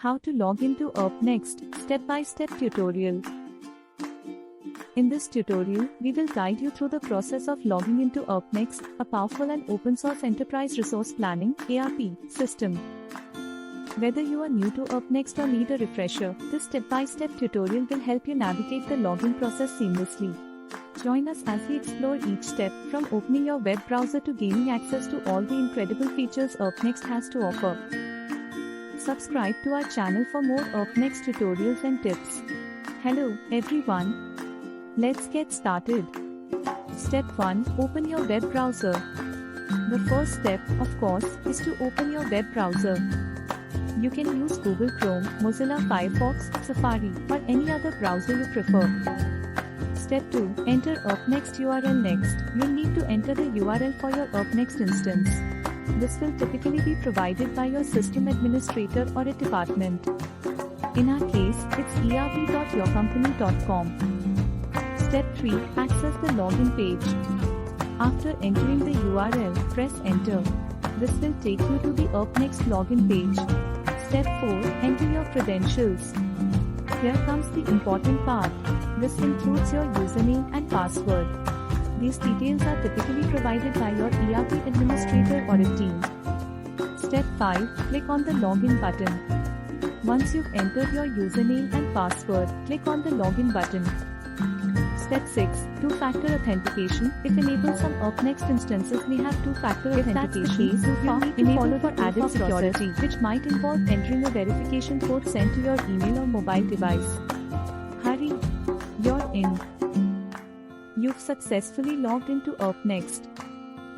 How to log into ERPNext, step-by-step tutorial. In this tutorial, we will guide you through the process of logging into ERPNext, a powerful and open-source enterprise resource planning (ERP) system. Whether you are new to ERPNext or need a refresher, this step-by-step tutorial will help you navigate the login process seamlessly. Join us as we explore each step, from opening your web browser to gaining access to all the incredible features ERPNext has to offer. Subscribe to our channel for more ERPNext tutorials and tips. Hello, everyone. Let's get started. Step 1. Open your web browser. The first step, of course, is to open your web browser. You can use Google Chrome, Mozilla Firefox, Safari, or any other browser you prefer. Step 2. Enter ERPNext URL next. You'll need to enter the URL for your ERPNext instance. This will typically be provided by your system administrator or a department. In our case, it's erp.yourcompany.com. Step 3. Access the login page. After entering the URL, press enter. This will take you to the ERPNext login page. Step 4. Enter your credentials. Here comes the important part. This includes your username and password. These details are typically provided by your ERP administrator or a team. Step 5. Click on the login button. Once you've entered your username and password, click on the login button. Step 6. Two-Factor Authentication. If enabled, some ERPNext instances may have Two-Factor Authentication. You'll need to follow for added security, which might involve entering a verification code sent to your email or mobile device. Hurry! You're in. You've successfully logged into ERPNext.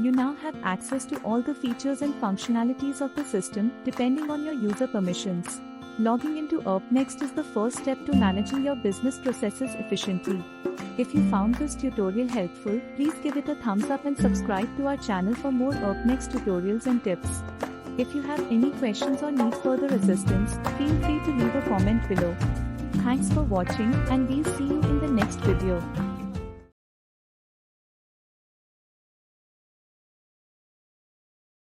You now have access to all the features and functionalities of the system, depending on your user permissions. Logging into ERPNext is the first step to managing your business processes efficiently. If you found this tutorial helpful, please give it a thumbs up and subscribe to our channel for more ERPNext tutorials and tips. If you have any questions or need further assistance, feel free to leave a comment below. Thanks for watching, and we'll see you in the next video.